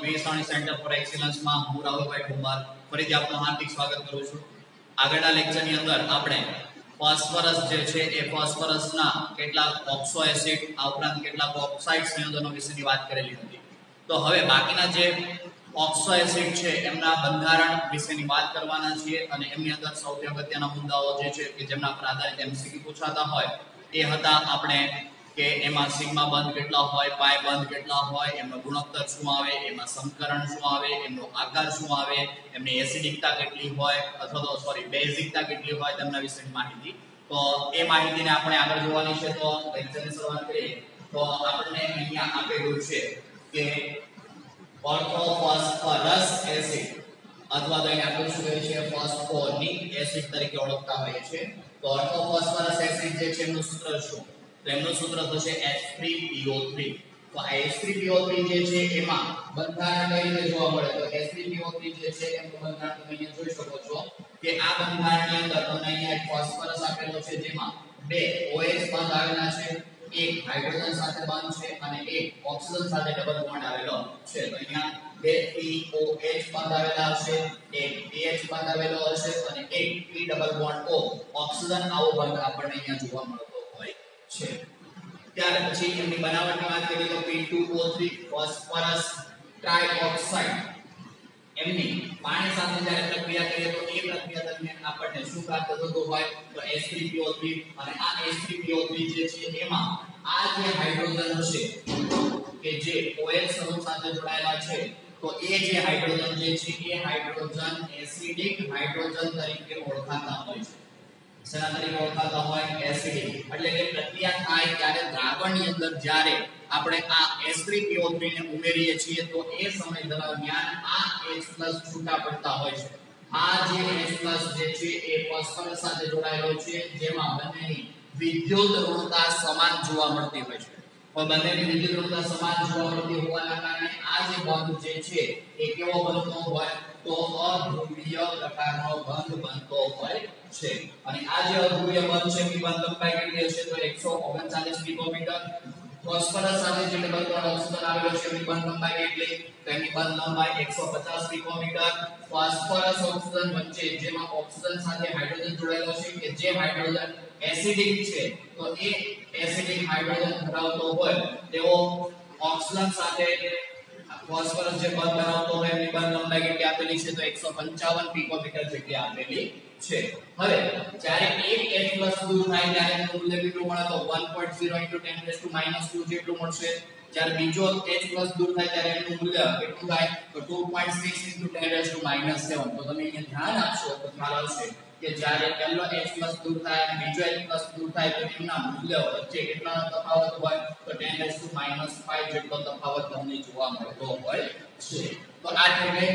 Vesani centre for excellence માં હું રાહુલભાઈ ઠુંબર ફરીથી આપનું હાર્દિક સ્વાગત કરું છું। આગળના લેક્ચરની અંદર આપણે ફોસ્ફરસ જે છે એ ફોસ્ફરસના કેટલાક ઓક્સો એસિડ આ ઉપરાંત કેટલાક ઓક્સાઇડ સંયોજનો વિશેની વાત કરેલી હતી। તો હવે બાકીના જે ઓક્સો એસિડ છે એમના બંધારણ વિશેની વાત કરવાના છીએ અને એમની અંદર સૌથી અગત્યના મુદ્દાઓ જે છે કે જેમના પર આધારિત એમસીક્યુ પૂછાતા હોય એ હતા આપણે કે એમાં સિગ્મા બંધ કેટલા હોય, પાઈ બંધ કેટલા હોય, એમનો ગુણોત્તર શું આવે, એમાં સમીકરણ શું આવે, એમનો આકાર શું આવે, એમની એસિડિકતા કેટલી હોય અથવા તો સોરી બેઝિકતા કેટલી હોય તેમના વિશેની માહિતી। તો એ માહિતીને આપણે આગળ જોવાની છે। તો લેક્ચરની શરૂઆત કરીએ તો આપણને અહીંયા આપેલું છે કે ઓર્થોફોસ્ફરસ એસિડ અથવા તો એને આપણે શું કહીએ છીએ ફોસ્ફોનિક એસિડ તરીકે ઓળખતા હોઈએ છીએ। તો ઓર્થોફોસ્ફરસ એસિડ જે છે એનું સૂત્ર શું? તો એનું સૂત્ર થશે H3PO3। તો આ H3PO3 જે છે એમાં બંધારણ કઈ રીતે જોવા મળે? તો H3PO3 જે છે એનું બંધારણ તમે અહીંયા જોઈ શકો છો કે આ બંધારણની અંદર તમને અહીંયા એક ફોસ્ફરસ આપેલો છે જેમાં બે OH બંધ આવેલા છે, એક હાઇડ્રોજન સાથે બંધ છે અને એક ઓક્સિજન સાથે ડબલ બોન્ડ આવેલો છે। તો અહીંયા બે POH બંધ આવેલા હશે, એક PH બંધ આવેલો હશે અને એક P double bond O oxygen આવો બંધ આપણને અહીંયા જોવા મળતો હોય છે। ત્યાર પછી એની બનાવટની વાત કરીએ તો P2O3 ફોસ્ફરસ ટ્રાઇઓક્સાઇડ એમની પાણી સાથે જ્યારે પ્રક્રિયા કરીએ તો એ પ્રક્રિયા દરમિયાન આપણને શું પ્રાપ્ત થતું હોય? તો H3PO3 અને આ H3PO3 જે છે એમાં આ જે હાઇડ્રોજન હશે કે જે OH સમૂહ સાથે જોડાયેલા છે તો એ જે હાઇડ્રોજન જે છે એ હાઇડ્રોજન એસિડિક હાઇડ્રોજન તરીકે ઓળખાતા હોય છે। શેના તરીકે ઓળખાતા હોય? એસિડિક। એટલે કે પ્રક્રિયા થાય ત્યારે દ્રાવણની અંદર જ્યારે આપણે આ H3PO3 ને ઉમેરીએ છીએ તો એ સમય દરમિયાન આ H+ છૂટા પડતા હોય છે। આ જે H+ જે છે એ ફોસ્ફરસ સાથે જોડાયેલો છે જેમાં બંનેની વિદ્યુત ઋણતા સમાન જોવા મળતી હોય છે। તો બંનેની વિદ્યુત ઋણતા સમાન જોવા મળતી હોવાના કારણે આ જે બંધ જે છે એ કેવો બનતો હોય? તો અધ્રુવીય પ્રકારનો બંધ બનતો હોય છે। અને આ જે અધ્રુવીય બંધ છે એની બંધ લંબાઈ કેટલી હશે? તો 139 પિકોમીટર। ફોસ્ફરસ સાથે જે ડબલ બોન્ડ ઓક્સિજન આવેલો છે એની બંધ લંબાઈ કેટલી? તો એની બંધ લંબાઈ 150 પિકોમીટર। ફોસ્ફરસ ઓક્સિજન વચ્ચે જેમાં ઓક્સિજન સાથે હાઇડ્રોજન જોડાયેલો છે કે જે હાઇડ્રોજન એસિડિક છે તો એ એસિડિક હાઇડ્રોજન ધરાવતો હોય તેવો ઓક્સિજન સાથે ફોસ્ફરસ જે બંધ બનાવતો હોય એની બંધ લંબાઈ કેટલી આપેલી છે? તો 155 પિકોમીટર જેટલી આપેલી છે। હવે જ્યારે એક H+ દૂર થાય ત્યારે એનું મૂલ્ય કેટલું મળે? તો 1.0 * 10⁻² જેટલું મળશે। જ્યારે બીજો H+ દૂર થાય ત્યારે એનું મૂલ્ય કેટલું થાય? તો 2.6 * 10⁻⁷ તો તમે અહીંયા ધ્યાન આપશો તો ખ્યાલ આવશે કે જ્યારે પહેલો H+ દૂર થાય અને બીજો H+ દૂર થાય તો એમના મૂલ્ય વચ્ચે કેટલાનો તફાવત હોય? તો 10⁻⁵ જેટલો તફાવત તમને જોવા મળતો હોય છે। તો આ એટલે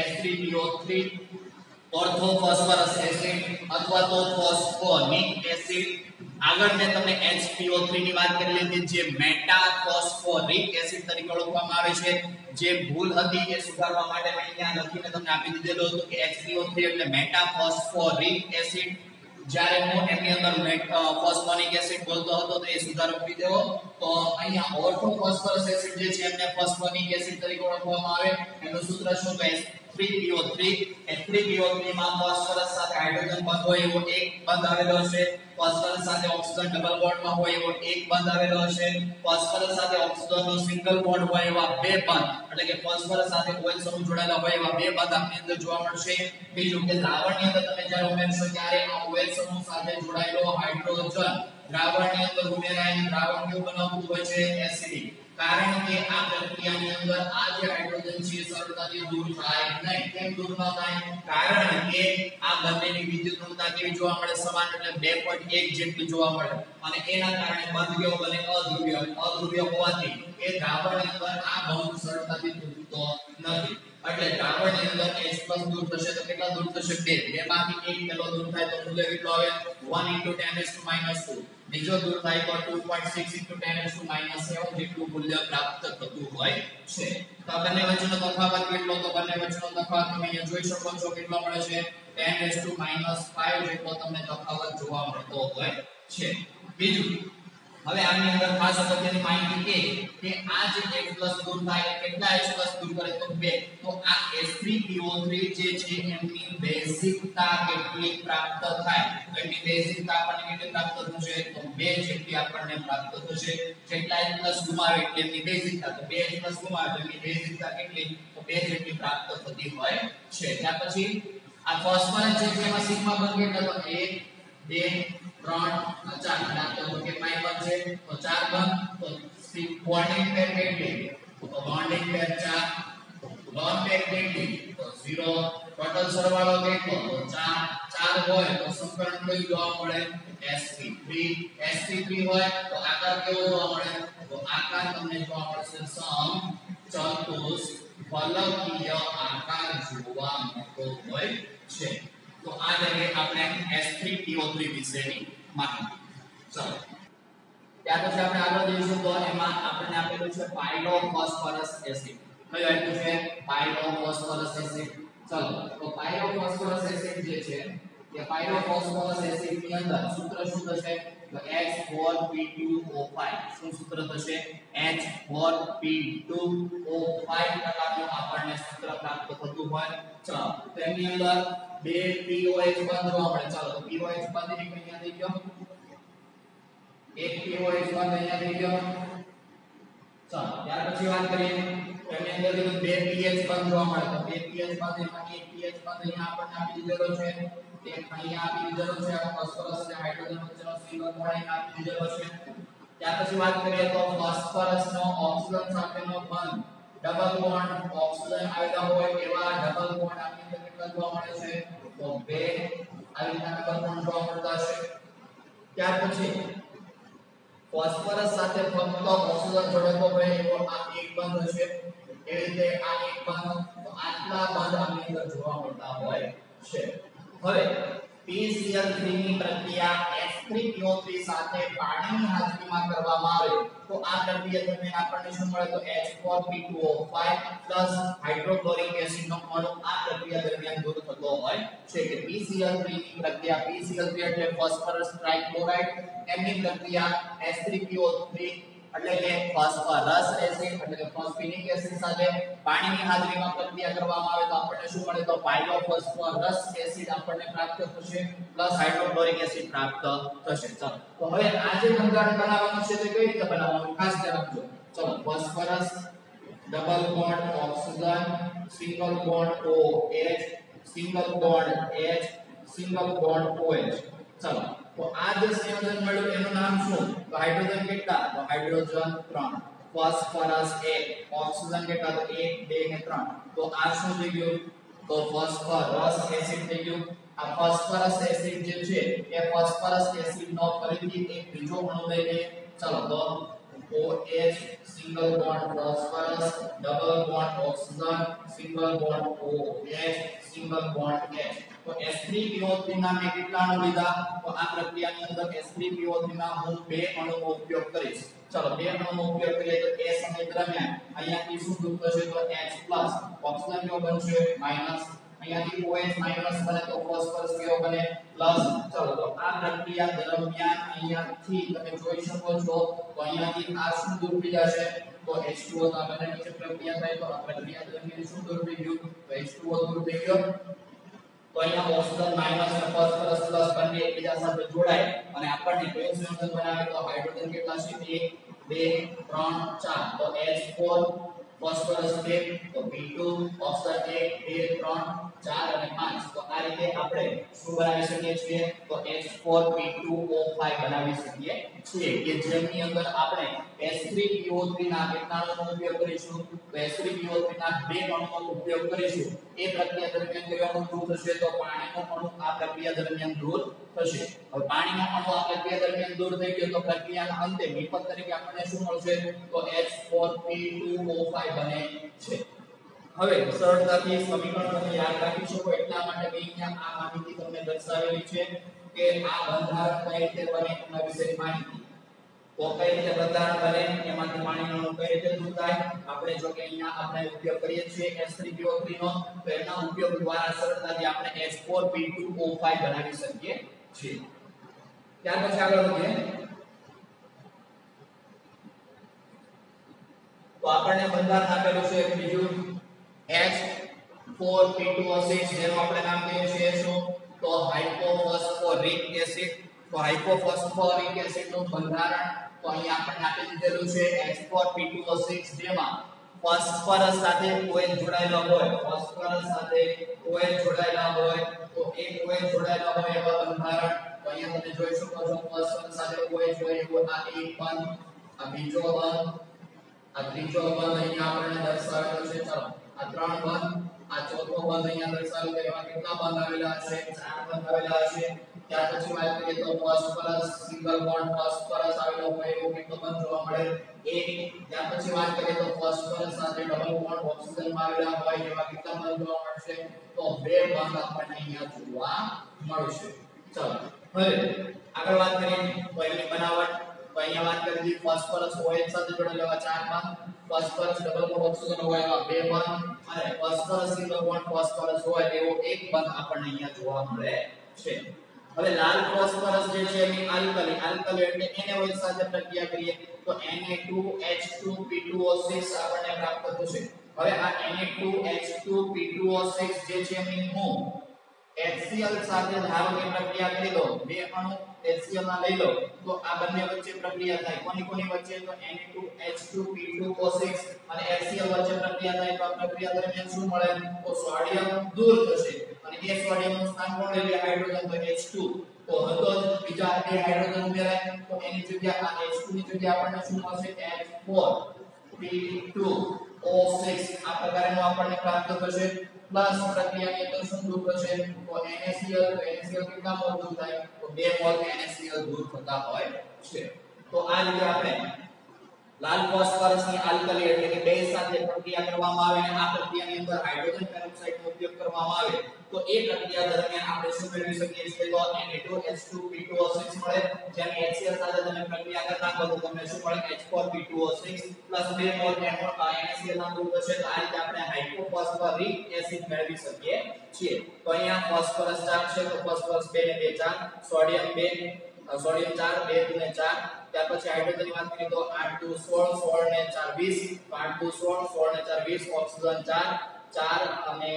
H3PO3 ઓર્થોફોસ્ફરસ એસિડ અથવા તો ફોસ્ફોનિક એસિડ। આગળ મેં તમને HPO3 ની વાત કરી લીધી જે મેટા ફોસ્ફોરિક એસિડ તરીકે ઓળખવામાં આવે છે। જે ભૂલ હતી એ સુધારવા માટે મેં અહીંયા લખીને તમને આપી દીધેલો હતો કે HPO3 એટલે મેટા ફોસ્ફોરિક એસિડ। જ્યારે હું એની અંદર ફોસ્ફોનિક એસિડ બોલતો હતો તો એ સુધારો કરી દેવો। તો અહીંયા ઓર્થોફોસ્ફરસ એસિડ જે છે એમને ફોસ્ફોનિક એસિડ તરીકે ઓળખવામાં આવે। એનું સૂત્ર શું કહે? H3PO3 H3PO3 માં ફોસ્ફરસ સાથે હાઇડ્રોજન બંધ હોય એવો એક બંધ આવેલો હશે, ફોસ્ફરસ સાથે ઓક્સિજન ડબલ બોન્ડમાં હોય એવો એક બંધ આવેલો હશે, ફોસ્ફરસ સાથે ઓક્સિજનનો સિંગલ બોન્ડ હોય એવા બે બંધ એટલે કે ફોસ્ફરસ સાથે OH સમૂહ જોડાયેલા હોય એવા બે બંધ આપની અંદર જોવા મળશે। બીજું કે દ્રાવણની અંદર તમે જ્યારે ઉમેરશો ત્યારે આ OH સમૂહ સાથે જોડાયેલો હાઇડ્રોજન દ્રાવણની અંદર ઉમેરાઈને દ્રાવણ કેવું બનાવતું હોય છે? એસિડિક। કારણ કે આ પ્રક્રિયાની અંદર આ જે હાઇડ્રોજન છે સરળતાથી દૂર થાય નહીં। કેમ દૂર ન થાય? કારણ કે આ બંનેની વિદ્યુત ઋણતા કેવી જોવા મળે? સમાન એટલે 2.1 જેટલી જોવા મળે અને એના કારણે બંધ કેવો બને? અધ્રુવીય। અધ્રુવીય હોવાથી એ દ્રાવણની અંદર આ બંધ સરળતાથી તૂટતો નથી। એટલે દ્રાવણની અંદર H+ દૂર થશે તો કેટલા દૂર થશે? 2। 2 માંથી 1 પેલો દૂર થાય તો મૂલ્ય કેટલું આવે? 1 * 10⁻²। બીજો દૂર થાય તો 2.6 * 10⁻⁷ જેટલું મૂલ્ય પ્રાપ્ત થતું હોય છે। તો આ બંને વચ્ચેનો તફાવત કેટલો? તો બંને વચ્ચેનો તફાવત તમે અહીંયા જોઈ શકો છો કેટલો મળે છે? 10⁻⁵ જેટલો તમને તફાવત જોવા મળતો હોય છે। બીજું હવે આની અંદર ખાસ અગત્યની માહિતી કે આ જે H+ દૂર થાય કેટલા H+ દૂર કરે તો 2 તો આ H3PO3 જે છે એમની બેઝિકતા કેટલી પ્રાપ્ત થાય તો એમની બેઝિકતા આપણને કેટલી પ્રાપ્ત થશે તો 2 જેટલી આપણને પ્રાપ્ત થશે જેટલા H+ ગુમાવે એટલે એમની બેઝિકતા તો 2 H+ ગુમાવે તો એમની બેઝિકતા કેટલી તો 2 જેટલી પ્રાપ્ત થતી હોય છે ત્યાર પછી આ ફોસ્ફરસ જે છે એમાં સિગ્મા બંધ કેટલા તો 1 2 3 4 તો કેટલા બનશે તો 4 બંધ તો બોન્ડિંગ પેર કેટલી તો બોન્ડિંગ પેર 4 લોન પેર કેટલી તો 0 ટોટલ સરવાળો કેટલો તો 4 હોય તો સમીકરણ કયું જોવા મળે sp3 sp3 હોય તો આકાર કેવો જોવા મળે તો આકાર તમને જોવા મળશે સમચતુષ્ફલકીય આકાર જોવા મળતો હોય છે તો આ લઈએ આપણે S3PO3 વિશેની માહિતી ચલો ત્યાર પછી આપણે આગળ જઈશું તો એમાં આપણને આપેલું છે પાયરોફોસ્ફરસ એસિડ કયું આપ્યું છે પાયરોફોસ્ફરસ એસિડ ચલો તો પાયરોફોસ્ફરસ એસિડ જે છે કે પાયરોફોસ્ફરસ એસિડ ની અંદર સૂત્ર શું થશે તો H4P2O5 શું સૂત્ર થશે H4P2O5 પ્રકારનું આપણને સૂત્ર પ્રાપ્ત થતું હોય ચલો તો એની અંદર બે POH બંધ જોવા મળે ચાલો તો POH બંધ એક અહીંયા થઈ ગયો એક POH બંધ અહીંયા થઈ ગયો ચાલો ત્યાર પછી વાત કરીએ એની અંદર બે pH બંધ જોવા મળે તો બે pH બંધ એમાંથી એક pH બંધ અહીંયા આપણને આપી દીધેલો છે એક અહીંયા આપી દીધેલો છે આ ફોસ્ફરસ અને હાઇડ્રોજન વચ્ચેનો સિંગલ બોન્ડ અહીંયા આપી દીધેલો છે ત્યાર પછી વાત કરીએ તો ફોસ્ફરસનો ઓક્સિજન સાથેનો બંધ ડબલ બોન્ડ ઓક્સિજન આવેલા હોય એવા ડબલ બોન્ડ આપણી અંદર કેટલા જોવા મળે છે તો બે આવી રીતના ડબલ બોન્ડ જોવા મળતા છે ત્યાર પછી ફોસ્ફરસ સાથે ફક્ત ઓક્સિજન જોડાતો હોય એવો આ એક બંધ હશે એવી રીતે આ એક બંધ તો આટલા બંધ આપણી અંદર જોવા મળતા હોય છે હવે PCl3 ની પ્રક્રિયા H3PO3 સાથે પાણીની હાજરીમાં કરવામાં આવે તો આ પ્રક્રિયા દરમિયાન આપણને શું મળે તો H4P2O5 હાઇડ્રોક્લોરિક એસિડ નો અણુ આ પ્રક્રિયા દરમિયાન દૂર થતો હોય છે કે PCl3 ની પ્રક્રિયા PCl3 એટલે ફોસ્ફરસ ટ્રાઇક્લોરાઇડ એની પ્રક્રિયા H3PO3 એટલે કે ફોસ્ફરસ એસિડ એટલે કે ફોસ્ફેનિક એસિડ સાથે પાણીની હાજરીમાં પ્રક્રિયા કરવામાં આવે તો આપણને શું મળે તો પાયરોફોસ્ફરસ એસિડ આપણને પ્રાપ્ત થશે પ્લસ હાઇડ્રોક્લોરિક એસિડ પ્રાપ્ત થશે ચલો તો હવે આ જે બંધારણ બનાવવાનું છે તે કઈ રીતે બનાવવાનું ખાસ ધ્યાન રાખજો ચલો phosphorus double bond oxygen single bond OH single bond H single bond OH ચલો તો આ જે સંયોજન મળ્યું એનું નામ શું તો હાઇડ્રોજન કેટલા તો હાઇડ્રોજન 3 ફોસ્ફરસ 1 ઓક્સિજન કેટલા તો 1 2 ને 3 તો આ શું થઈ ગયું તો ફોસ્ફરસ એસિડ થઈ ગયું આ ફોસ્ફરસ એસિડ જે છે એ ફોસ્ફરસ એસિડ નો ફરીથી એક બીજો અણુ લઈને ચલો તો OH single bond phosphorus double bond oxygen single bond OH single bond H તો S3PO3 ના મેં કેટલા અણુ લીધા તો આ પ્રક્રિયાની અંદર S3PO3 ના હું બે અણુનો ઉપયોગ કરીશ ચલો બે અણુનો ઉપયોગ કરીએ તો એ સમય દરમિયાન અહીંયાથી શું દૂર થશે તો H+ ઓક્સિજન કેવો બનશે માઈનસ અહીંયાથી OH માઈનસ બને તો ફોસ્ફરસ કેવો બને પ્લસ ચલો તો આ પ્રક્રિયા દરમિયાન અહીંયાથી તમે જોઈ શકો છો તો અહીંયાથી આ શું દૂર થઈ જશે તો H2O તો આ બંને વચ્ચે પ્રક્રિયા થાય તો આ પ્રક્રિયા દરમિયાન શું દૂર થઈ ગયું તો H2O દૂર થઈ ગયો તો અહીંયા ઓક્સિજન માઈનસ અને ફોસ્ફરસ પ્લસ બંને એકબીજા સાથે જોડાય અને આપણને કયું સંયોજન બનાવે તો હાઇડ્રોજન કેટલા છે 1 2 3 4 તો H4 ફોસ્ફરસ 2 તો P2 ઓક્સિજન 1 2 3 4 અને 5 તો આ રીતે આપણે શું બનાવી શકીએ છીએ તો H4P2O5 બનાવી શકીએ છીએ કે જેની અંદર આપણે S3PO3 ના કેટલાનો ઉપયોગ કરીશું તો S3PO3 ના બે અણુનો ઉપયોગ કરીશું એ પ્રક્રિયા દરમિયાન કયો અણુ દૂર થશે તો પાણીનો અણુ આ પ્રક્રિયા દરમિયાન દૂર થશે હવે પાણીનો અણુ આ પ્રક્રિયા દરમિયાન દૂર થઈ ગયો તો પ્રક્રિયાના અંતે નિપજ તરીકે આપણને શું મળશે તો H4P2O5 બને છે હવે સરળતાથી સમીકરણ તમે યાદ રાખી શકો એટલા માટે મેં અહીંયા આ માહિતી તમને દર્શાવેલી છે કે આ બંધારણ કઈ રીતે બને એના વિશેની માહિતી તો કઈ રીતે બંધારણ બને એમાંથી પાણીનો અણુ કઈ રીતે દૂર થાય આપણે જો કે અહીંયા આપણે ઉપયોગ કરીએ છીએ H3PO3 નો તો એના ઉપયોગ દ્વારા સરળતાથી આપણે H4P2O5 બનાવી શકીએ છીએ ત્યાર પછી આગળ વધીએ આપણને બંધારણ આપેલું છે બીજું H4P2O6 જેનું આપણે નામ કહીએ છીએ શું તો હાઇપોફોસ્ફોરિક એસિડ તો હાઇપોફોસ્ફોરિક એસિડ નું બંધારણ તો અહીં આપણને આપી દીધેલું છે H4P2O6 જેમાં ફોસ્ફરસ સાથે OH જોડાયેલો હોય ફોસ્ફરસ સાથે OH જોડાયેલા હોય તો એક OH જોડાયેલા હોય એવા બંધારણ તો અહીંયા તમે જોઈ શકો છો ફોસ્ફરસ સાથે OH હોય એવો આ એક બંધ આ બીજો બંધ આ ત્રીજો બંધ અહીંયા આપણને દર્શાવેલો છે ચલો આ ત્રણ બંધ આ ચોથો બંધ અહીંયા દર્શાવેલો છે એમાં કેટલા બંધ આવેલા હશે ચાર બંધ આવેલા હશે ત્યાર પછી વાત કરીએ તો ફોસ્ફરસ સિંગલ બોન્ડ ફોસ્ફરસ આવેલો હોય એવો કેટલો બંધ જોવા મળે એક ત્યાર પછી વાત કરીએ તો ફોસ્ફરસ સાથે ડબલ બોન્ડ ઓક્સિજન માં આવેલા હોય એવા કેટલા બંધ જોવા મળશે તો બે બંધ આપણને અહીંયા જોવા મળશે ચલો હવે આગળ વાત કરીએ તો એની બનાવટ તો અહીંયા વાત કરી દીધી ફોસ્ફરસ OH સાથે જોડાયેલા ચાર બંધ ફોસ્ફરસ ડબલ બોન્ડ ઓક્સિજન હોય એવા બે બંધ અને ફોસ્ફરસ સિંગલ બોન્ડ ફોસ્ફરસ હોય એવો એક બંધ આપણને અહીંયા જોવા મળે છે હવે લાલ ફોસ્ફરસ જે છે એની આલ્કલી એટલે NaOH સાથે પ્રક્રિયા કરીએ તો Na2H2P2O6 આપણને પ્રાપ્ત થશે હવે આ Na2H2P2O6 જે છે એની હું HCl સાથે ધારો કે પ્રક્રિયા કરી દો બે અણુ HCl માં લઈ લો તો આ બંને વચ્ચે પ્રક્રિયા થાય કોની વચ્ચે તો Na2H2P2O6 અને HCl વચ્ચે પ્રક્રિયા થાય તો આ પ્રક્રિયા દરમિયાન શું મળે તો સોડિયમ દૂર થશે અને એ સોડિયમ નું સ્થાન કોણ લે હાઇડ્રોજન તો H2 તો હતો જ બીજા બે હાઇડ્રોજન ઉમેરાય તો એની જગ્યા આ H2 ની જગ્યા આપણને શું મળશે H4P2O6 આ પ્રકારનું આપણને પ્રાપ્ત થશે પ્લસ પ્રક્રિયાની અંદર શું દૂર થશે તો NaCl કેટલા મોલ દૂર થાય તો 2 મોલ NaCl દૂર થતા હોય છે તો આ રીતે આપણે લાલ ફોસ્ફરસ ની આલ્કલી એટલે કે બે સાથે પ્રક્રિયા કરવામાં આવે અને આ પ્રક્રિયાની અંદર હાઇડ્રોજન પેરોક્સાઇડ નો ઉપયોગ કરવામાં આવે તો એ પ્રક્રિયા દરમિયાન આપણે શું મેળવી શકીએ છીએ તો Na2H2P2O6 મળે જેને HCl સાથે તમે પ્રક્રિયા કરતા હો તો તમને શું મળે H4P2O6 2 મોલ NaCl ના દૂર થશે તો આ રીતે આપણે હાઇપોફોસ્ફોરિક એસિડ મેળવી શકીએ છીએ તો અહીંયા ફોસ્ફરસ 4 છે તો ફોસ્ફરસ 2 ને 2 4 સોડિયમ 4 2 ને 4 ત્યાર પછી હાઇડ્રોજન ની વાત કરીએ તો 8 2 16 16 ને 4 20 8 2 16 16 ને 4 20 ઓક્સિજન 4 અને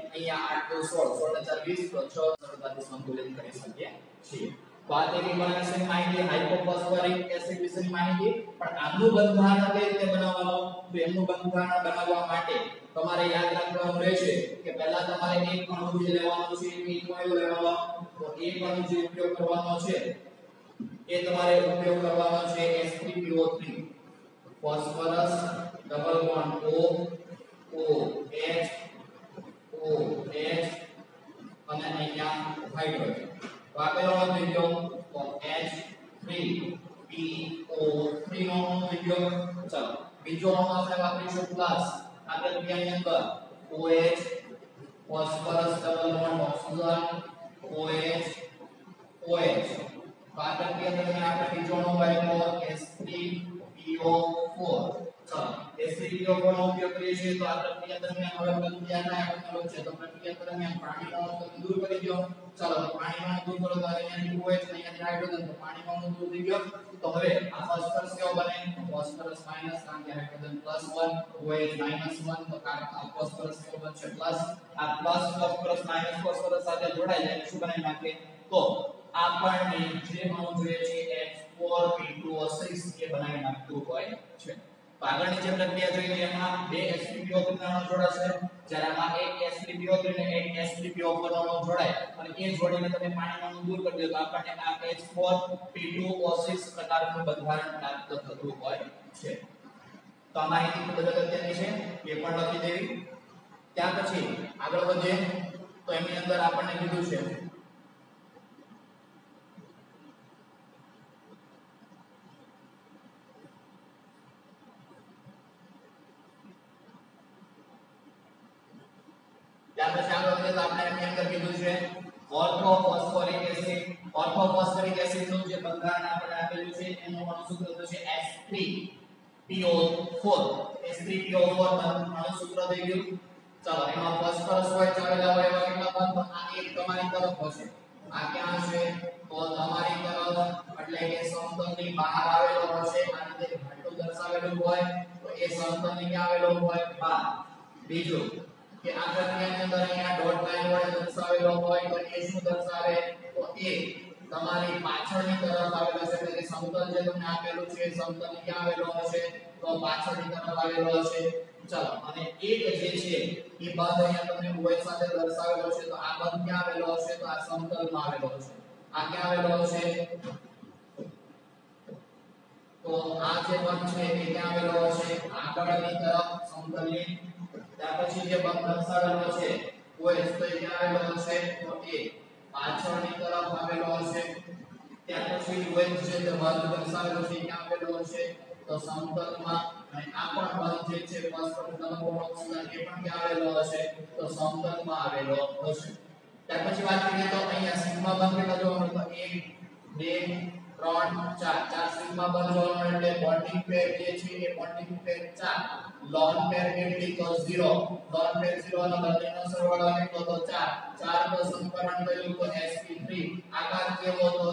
અહીંયા 8 2 16 16 ને 4 20 તો 6 સરળતાથી સંતુલિત કરી શકીએ છીએ વાત એવી બનાવવાની માહિતી હાઇપોફોસ્ફોરિક એસિડ વિશેની માહિતી પણ આનું બંધારણ કઈ રીતે બનાવવાનું તો એનું બંધારણ બનાવવા માટે તમારે યાદ રાખવાનું રહેશે કે પહેલા તમારે એક અણુ જે લેવાનો છે એ કયો લેવાનો તો એક અણુ જે ઉપયોગ કરવાનો છે એ તમારે ઉપયોગ કરવાનો છે H3PO3 phosphorus double bond OH અને અહીંયા હાઇડ્રોજન તો આ કયો અણુ થઈ ગયો તો H3PO3 નો અણુ થઈ ગયો ચાલો બીજો અણુ આપણે વાપરીશું પ્લસ આ પ્રક્રિયાની અંદર OH phosphorus double bond oxygen OH આ પ્રક્રિયા દરમિયાન આપણે બીજો અણુ વાપર્યો H3PO4 ચાલો H3PO4 નો ઉપયોગ કરીએ છીએ તો આ પ્રક્રિયા દરમિયાન હવે પ્રક્રિયા થાય આપણને છે તો પ્રક્રિયા દરમિયાન પાણીનો અણુ તમે દૂર કરી દો ચાલો તો પાણીનો અણુ દૂર કરો તો અહીંયાથી OH અહીંયાથી હાઇડ્રોજન તો પાણીનો અણુ દૂર થઈ ગયો તો હવે આ ફોસ્ફરસ કેવો બને ફોસ્ફરસ માઈનસ કારણ કે હાઇડ્રોજન +1 OH -1 તો કારણ આ ફોસ્ફરસ કેવો બનશે પ્લસ આ પ્લસ ફોસ્ફરસ માઈનસ ફોસ્ફરસ સાથે જોડાઈ જાય શું બનાવી નાખે તો આપણને જે અણુ જોઈએ છે H4P2O6 એ બનાવી નાખતું હોય છે તો આગળની જે પ્રક્રિયા જોઈએ છે એમાં બે H3PO3 અણુ જોડાશે જ્યારે આમાં એક H3PO3 ને એક H3PO4 અણુ જોડાય અને એ જોડીને તમે પાણીનો અણુ દૂર કરી દો તો આપણને આ H4P2O6 પ્રકારનું બંધારણ પ્રાપ્ત થતું હોય છે તો આ માહિતી ખૂબ જ અગત્યની છે એ પણ લખી દેવી ત્યાર પછી આગળ વધીએ તો એની અંદર આપણને કીધું છે ત્યાર પછી આગળ વધીએ તો આપણે એની અંદર કીધું છે ઓર્થોફોસ્ફોરિક એસિડ નું જે બંધારણ આપણે આપેલું છે એનું અણુસૂત્ર થશે H3PO4 અણુસૂત્ર થઈ ગયું ચાલો એમાં ફોસ્ફરસ હોય ચાવેલા હોય એવા કેટલા બંધ આ એક તમારી તરફ હશે આ ક્યાં છે તો તમારી તરફ એટલે કે સમતલની બહાર આવેલો હશે આ રીતે ઘાટું દર્શાવેલું હોય તો એ સમતલની ક્યાં આવેલો હોય 12 બીજું કે આ પ્રક્રિયાની અંદર અહીંયા ડોટ લાઈન વડે દર્શાવેલો હોય તો એ શું દર્શાવે તો એ તમારી પાછળની તરફ આવેલો છે એટલે કે સમતલ જે તમને આપેલું છે સમતલ ક્યાં આવેલો હશે તો પાછળની તરફ આવેલો હશે ચાલો અને એક જે છે એ બંધ અહીંયા તમને OH સાથે દર્શાવેલો છે તો આ બંધ ક્યાં આવેલો હશે તો આ સમતલમાં આવેલો હશે આ ક્યાં આવેલો હશે તો આ જે બંધ છે એ ક્યાં આવેલો હશે આગળની તરફ સમતલની ત્યાર પછી જે બંધ દર્શાવેલો છે OH તો એ ક્યાં આવેલો હશે તો એ પાછળની તરફ આવેલો હશે ત્યાર પછી OH છે તે બંધ દર્શાવેલો છે ક્યાં આવેલો હશે તો સમતલમાં અને આ પણ બંધ જે છે ફર્સ્ટ લંબગોળ ઓક્સિજન એ પણ ક્યાં આવેલો હશે તો સમતલમાં આવેલો હશે ત્યાર પછી વાત કરીએ તો અહીંયા સિગ્મા બંધ કેટલા જોવા મળે તો 1 2 3 4 ચાર સિગ્મા બંધ જોવા મળે એટલે બોન્ડિંગ પેર જે છે એ બોન્ડિંગ પેર 4 લોન પેર કેટલી તો 0 લોન પેર 0 અને બંનેનો સરવાળો કેટલો તો 4 4 તો સમીકરણ કર્યું તો sp3 આકાર કેવો તો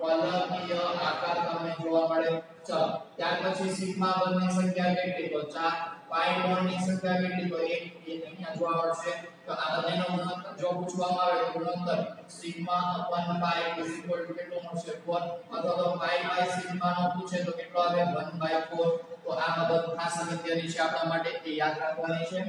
સમચતુષ્ફલકીય આકાર તમને જોવા મળે ચાલો ત્યાર પછી સિગ્મા બંધની સંખ્યા કેટલી તો 4 પાઈ બોન્ડની સંખ્યા કેટલી તો 1 એ અહીંયા જોવા મળશે તો આ બંનેનો ગુણોત્તર જો પૂછવામાં આવે તો ગુણોત્તર સિગ્મા અપન પાઈ કેટલો મળશે 4 અથવા તો પાઈ બાય સિગ્મા નો પૂછે તો કેટલો આવે 1/4 તો આ બાબત ખાસ અગત્યની છે આપણા માટે એ યાદ રાખવાની છે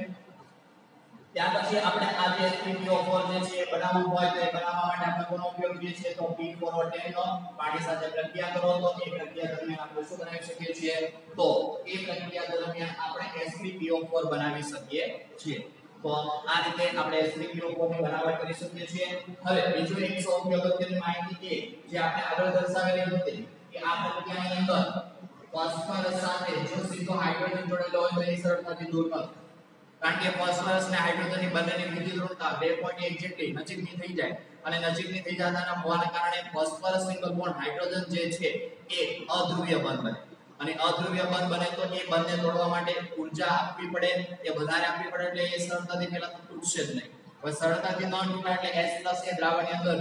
ત્યાર પછી આપણે આ જે PPO4 જે છે એ બનાવવું હોય તો એ બનાવવા માટે આપણે કોનો ઉપયોગ કરીએ છીએ તો P4O10 નો પાણી સાથે પ્રક્રિયા કરો તો એ પ્રક્રિયા દરમિયાન આપણે શું બનાવી શકીએ છીએ તો એ પ્રક્રિયા દરમિયાન આપણે H3PO4 બનાવી શકીએ છીએ તો આ રીતે આપણે H3PO4 ની બનાવટ કરી શકીએ છીએ હવે બીજો એક સૌથી અગત્યની માહિતી જે આપણે આગળ દર્શાવેલી હતી કે આ પ્રક્રિયાની અંદર ફોસ્ફરસ સાથે જો સીધો હાઇડ્રોજન જોડેલો હોય તો એ સરળતાથી દૂર ન કારણ કે ફોસ્ફરસ અને હાઇડ્રોજનની બંનેની વિદ્યુત ઋણતા 2.1 જેટલી નજીકની થઈ જાય અને નજીકની થઈ જવાના હોવાના કારણે ફોસ્ફરસ સિંગલ બોન્ડ હાઇડ્રોજન જે છે એ અધ્રુવીય બંધ બને અને અધ્રુવીય બંધ બને તો એ બંધને તોડવા માટે ઊર્જા આપવી પડે એ વધારે આપવી પડે એટલે એ સરળતાથી પહેલા તો તૂટશે જ નહીં હવે સરળતાથી ન તૂટે એટલે H+ એ દ્રાવણની અંદર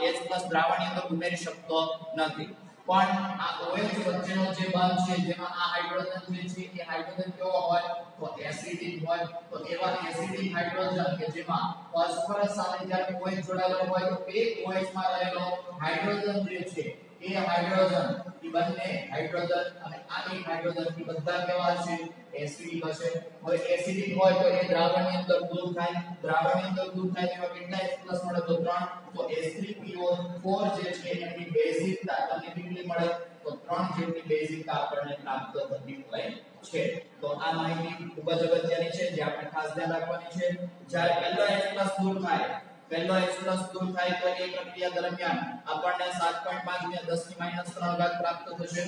H+ દ્રાવણની અંદર ઉમેરી શકતો નથી પણ આ OH વચ્ચેનો જે બંધ છે જેમાં આ હાઇડ્રોજન જે છે એ હાઇડ્રોજન કેવો હોય તો એસિડિક હોય તો એવા એસિડિક હાઇડ્રોજન કે જેમાં ફોસ્ફરસ સાથે જ્યારે OH જોડાયેલો હોય તો એ OH માં રહેલો હાઇડ્રોજન જે છે એ હાઇડ્રોજન એ બંને હાઇડ્રોજન અને આ એક હાઇડ્રોજન એ બધા કેવા છે એસિડિક હશે હવે એસિડિક હોય તો એ દ્રાવણની અંદર દૂર થાય દ્રાવણની અંદર દૂર થાય તેમાં કેટલા H+ મળે તો 3 તો H3PO4 જે છે એની બેઝિકતા તમને કેટલી મળે તો 3 જેટલી બેઝિકતા આપણને પ્રાપ્ત થતી હોય છે તો આ માહિતી ખૂબ જ અગત્યની છે જે આપણે ખાસ ધ્યાન રાખવાની છે જ્યારે પહેલો H+ દૂર થાય પહેલો H+ દૂર થાય તો એ પ્રક્રિયા દરમિયાન આપણને 7.5 ને 10⁻³ ઘાત પ્રાપ્ત થશે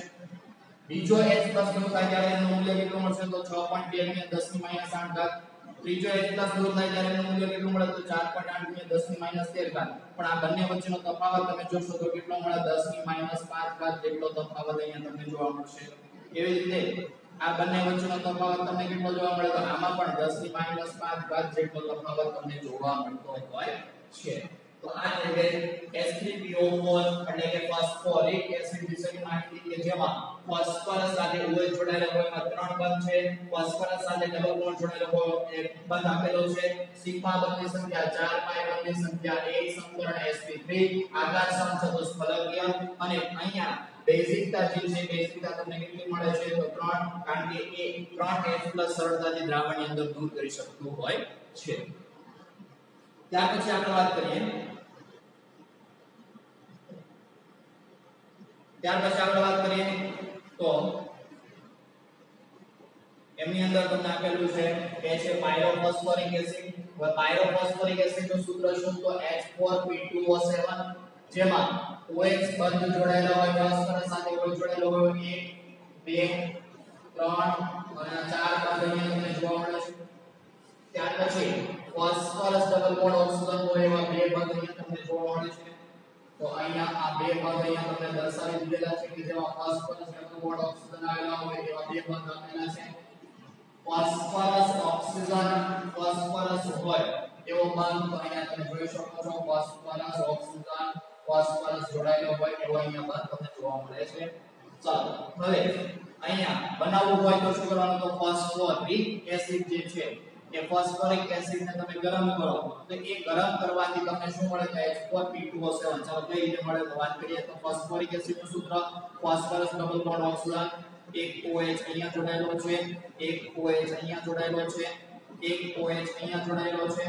બીજો H+ દૂર થાય ત્યારે એનું મૂલ્ય કેટલું મળશે તો 6.2 ને 10⁻8 ઘાત ત્રીજો H+ દૂર થાય ત્યારે એનું મૂલ્ય કેટલું મળે તો 4.8 ને 10⁻13 ઘાત પણ આ બંને વચ્ચેનો તફાવત તમે જોશો તો કેટલો મળે 10⁻5 ઘાત જેટલો તફાવત અહીંયા તમને જોવા મળશે એવી રીતે આ બંને વચ્ચેનો તફાવત તમને કેટલો જોવા મળે તો આમાં પણ 10⁻5 ઘાત જેટલો તફાવત તમને જોવા મળતો હોય છે તો આ રીતે H3PO4 એટલે કે ફોસ્ફોરિક એસિડ વિશેની માહિતી કે જેમાં ફોસ્ફરસ સાથે OH જોડાયેલો હોય એમાં 3 બંધ છે ફોસ્ફરસ સાથે ડબલ બોન્ડ જોડાયેલો હોય એક બંધ આપેલો છે સિગ્મા બંધની સંખ્યા 4 પાઈ બંધની સંખ્યા 1 સમીકરણ sp3 આકાર સમચતુષ્ફલકીય અને અહીંયા બેઝિકતા જે છે બેઝિકતા તમને કેટલી મળે છે તો 3 કારણ કે એ 3 H+ સરળતાથી દ્રાવણની અંદર દૂર કરી શકતું હોય છે ત્યાર પછી આપણે વાત કરીએ તો એમની અંદર તમને આપેલું છે કે છે પાયરોફોસ્ફોરિક એસિડ હવે પાયરોફોસ્ફોરિક એસિડ નું સૂત્ર શું તો H4P2O7 જેમાં OH બંધ જોડાયેલા હોય ફોસ્ફરસ સાથે OH જોડાયેલો હોય 1 2 3 અને 4 બંધ અહીંયા તમને જોવા મળે છે ત્યાર પછી ફોસ્ફરસ ડબલ બોન્ડ ઓક્સિજન હોય એવા બે બંધ અહીંયા તમને જોવા મળે છે તો અહીંયા આ બે બંધ અહીંયા તમને દર્શાવી દીધેલા છે કે જેમાં ફોસ્ફરસ ડબલ બોન્ડ ઓક્સિજન આવેલા હોય એવા બે બંધ આપેલા છે ફોસ્ફરસ ઓક્સિજન ફોસ્ફરસ હોય એવો બંધ તો અહીંયા તમે જોઈ શકો છો ફોસ્ફરસ ઓક્સિજન ફોસ્ફરસ જોડાયેલો હોય એવો અહીંયા બંધ તમને જોવા મળે છે ચાલો હવે અહીંયા બનાવવું હોય તો શું કરવાનું તો ફોસ્ફોરિક એસિડ જે છે એ ફોસ્ફોરિક એસિડ ને તમે ગરમ કરો તો એ ગરમ કરવાથી તમને શું મળે તો H4P2O7 ચાલો કઈ રીતે મળે તો વાત કરીએ તો ફોસ્ફોરિક એસિડ નું સૂત્ર ફોસ્ફરસ ડબલ બોન્ડ ઓક્સિજન એક OH અહીંયા જોડાયેલો છે એક OH અહીંયા જોડાયેલો છે એક OH અહીંયા જોડાયેલો છે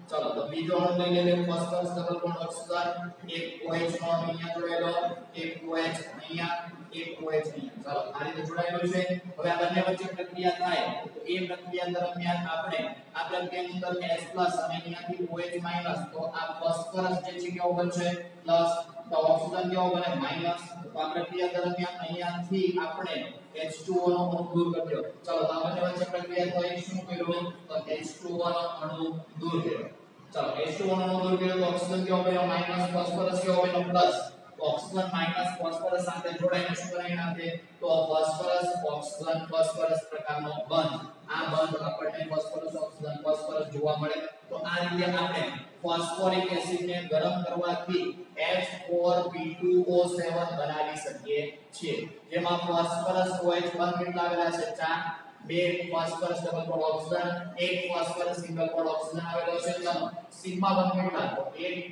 ચલો તો બીજો અણુ લઈ લઈએ ફોસ્ફરસ ડબલ બોન્ડ ઓક્સિજન એક OH નો અહીંયા જોડાયેલો એક OH અહીંયા એક OH અહીંયા ચાલો આ રીતે જોડાયેલું છે હવે આ બંને વચ્ચે પ્રક્રિયા થાય તો એ પ્રક્રિયા દરમિયાન આપણે આ પ્રક્રિયાની અંદર H+ અને અહીંયાથી OH- તો આ ફોસ્ફરસ જે છે કેવો બનશે પ્લસ તો ઓક્સિજન કેવો બને માઈનસ તો આ પ્રક્રિયા દરમિયાન અહીંયાથી આપણે H2O નો અણુ દૂર કર્યો ચાલો તો આ બંને વચ્ચે પ્રક્રિયા થઈ શું કર્યું તો H2O નો અણુ દૂર કર્યો ચાલો H2O નો અણુ દૂર કર્યો તો ઓક્સિજન કેવો બન્યો માઈનસ ફોસ્ફરસ કેવો બન્યો પ્લસ ઓક્સિજન માઈનસ ફોસ્ફરસ સાથે જોડાઈને શું બનાવી નાખે તો ફોસ્ફરસ ઓક્સિજન ફોસ્ફરસ પ્રકારનો બંધ આ બંધ આપણને ફોસ્ફરસ જોવા મળે તો આ રીતે આપણે ફોસ્ફોરિક એસિડ ને ગરમ કરવાથી H4P2O7 બનાવી શકીએ છીએ જેમાં ફોસ્ફરસ OH બંધ કેટલા આવેલા છે 4 બે ફોસ્ફરસ ડબલ બોન્ડ ઓક્સિજન એક ફોસ્ફરસ સિંગલ બોન્ડ ઓક્સિજન આવેલો છે ચાલો સિગ્મા બંધ કેટલા તો 1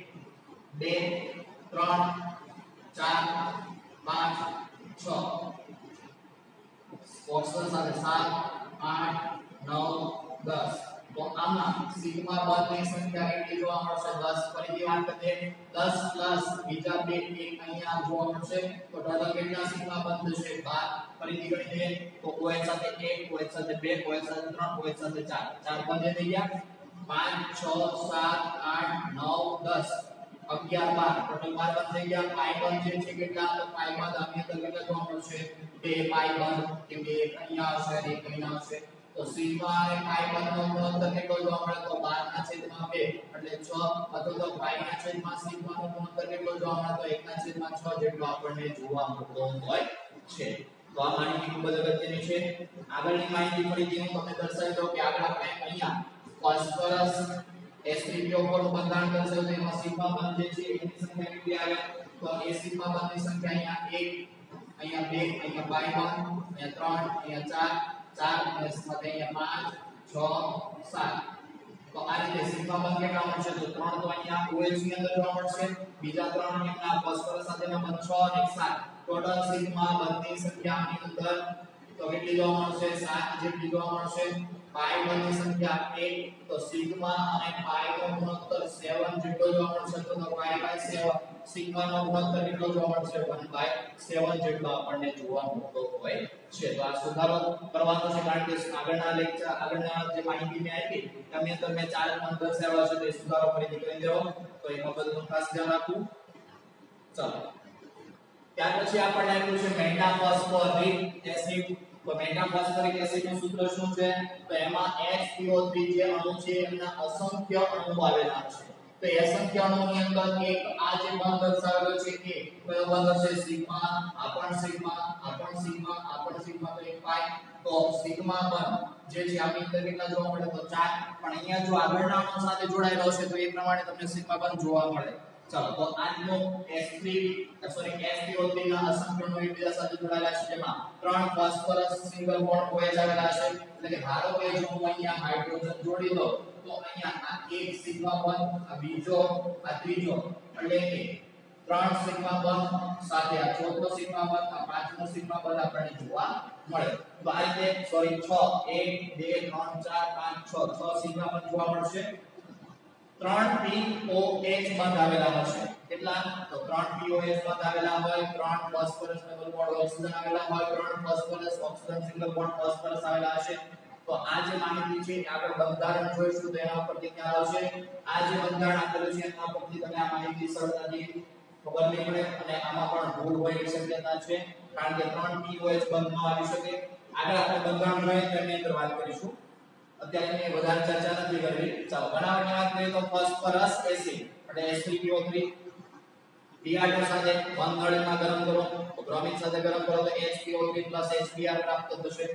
2 3 4 5 6 ઓક્સિજન સાથે 7 8 9 10 તો આમાં સિગ્મા બંધની સંખ્યા કેટલી જોવા મળશે 10 ફરીથી વાત કરીએ 10 પ્લસ બીજા બે એક અહીંયા જોવા મળશે તો ટોટલ કેટલા સિગ્મા બંધ થશે 12 ફરીથી ગણીએ તો OH સાથે 1 OH સાથે 2 OH સાથે 3 OH સાથે 4 બંધ થઈ ગયા 5 6 7 8 9 10 11 12 ટોટલ 12 બંધ થઈ ગયા પાઈ બંધ જે છે કેટલા તો પાઈ બંધ આની અંદર કેટલા જોવા મળશે 2 પાઈ બંધ કેમ કે એક અહીંયા આવશે અને એક અહીંયા આવશે તો સિગ્મા અને પાઈ બંધનો ગુણોત્તર કેટલો જોવા મળે તો 12/2 એટલે 6 અથવા તો પાઈ ના છેદમાં સિગ્માનો ગુણોત્તર કેટલો જોવા મળે તો 1/6 જેટલો આપણને જોવા મળતો હોય છે તો આ માહિતી ખૂબ જ અગત્યની છે આગળની માહિતી ફરીથી હું તમને દર્શાવી દઉં કે આગળ આપણે અહીંયા ફોસ્ફરસ H3PO4 નું બંધારણ દર્શાવ્યું તો એમાં સિગ્મા બંધ જે છે એની સંખ્યા કેટલી આવે તો એ સિગ્મા બંધની સંખ્યા અહીંયા 1 અહીંયા 2 અહીંયા પાઈ બંધ અહીંયા 3 અહીંયા 4 અને સાથે અહીંયા 5 6 7 તો આ રીતે સિગ્મા બંધ કેટલા મળશે તો 3 તો અહીંયા OH ની અંદર જોવા મળશે બીજા 3 એમના ફોસ્ફરસ સાથેના બંધ 6 અને 7 ટોટલ સિગ્મા બંધની સંખ્યા આની અંદર તો કેટલી જોવા મળશે 7 જેટલી જોવા મળશે પાઈ બંધની સંખ્યા 1 તો સિગ્મા અને પાઈ નો ગુણોત્તર 7 જેટલો જોવા મળશે તો પાઈ/7 સિગ્મા નો ગુણોત્તર કેટલો જોવા મળશે 1/7 જેટલો આપણને જોવા મળતો હોય છે તો આ સુધારો કરવાનો છે કારણ કે આગળના જે માહિતી મેં આપી એની અંદર મેં 4 બંધ દર્શાવ્યા છે તો એ સુધારો ફરીથી કરી દેવો તો એમાં બધું ખાસ ધ્યાન રાખવું ચાલો ત્યાર પછી આપણને આપ્યું છે મેટાફોસ્ફોરિક એસિડ તો મેટાફોસ્ફોરિક એસિડ નું સૂત્ર શું છે તો એમાં HPO3 જે અણુ છે એમના અસંખ્ય અણુ આવેલા છે તો એ અસંખ્ય અણુની અંદર એક આ જે બંધ દર્શાવેલો છે કે કયો બંધ હશે સિગ્મા આપણ સિગ્મા તો એક પાઈ તો સિગ્મા બંધ જે છે આની અંદર કેટલા જોવા મળે તો 4 પણ અહીંયા જો આગળના અણુ સાથે જોડાયેલો છે તો એ પ્રમાણે તમને સિગ્મા બંધ જોવા મળે ચાલો તો આજનો HPO3 ના અસંખ્ય અણુ એકબીજા સાથે જોડાયેલા છે જેમાં 3 ફોસ્ફરસ સિંગલ બોન્ડ OH આવેલા છે એટલે કે ધારો કે જો હું અહીંયા હાઇડ્રોજન જોડી દઉં તો અહીંયા આ એક સિગ્મા બંધ આ બીજો આ ત્રીજો એટલે કે 3 સિગ્મા બંધ સાથે આ ચોથો સિગ્મા બંધ આ પાંચમો સિગ્મા બંધ આપણને જોવા મળે તો આ રીતે 6 1 2 3 4 5 6 સિગ્મા બંધ જોવા મળશે 3 POH બંધ આવેલા હશે કેટલા તો 3 POH બંધ આવેલા હોય 3 ફોસ્ફરસ ડબલ બોન્ડ ઓક્સિજન આવેલા હોય 3 phosphorus oxygen single bond phosphorus આવેલા હશે તો આ જે માહિતી છે આગળ બંધારણ જોઈશું તો એના પરથી ખ્યાલ આવશે આ જે બંધારણ આપેલું છે એના પરથી તમે આ માહિતી સરળતાથી ખબર નહીં પડે અને આમાં પણ ભૂલ હોવાની શક્યતા છે કારણ કે 3 POH બંધ ન આવી શકે આગળ આપણે બંધારણ જોઈએ તેની અંદર વાત કરીશું અત્યારે મેં વધારે ચર્ચા નથી કરવી ચાલો બનાવટની વાત કરીએ તો ફોસ્ફરસ એસિડ એટલે H3PO3 Br2 સાથે બંધ નળીમાં ગરમ કરો તો બ્રોમિન સાથે ગરમ કરો તો HPO3 HBr પ્રાપ્ત થશે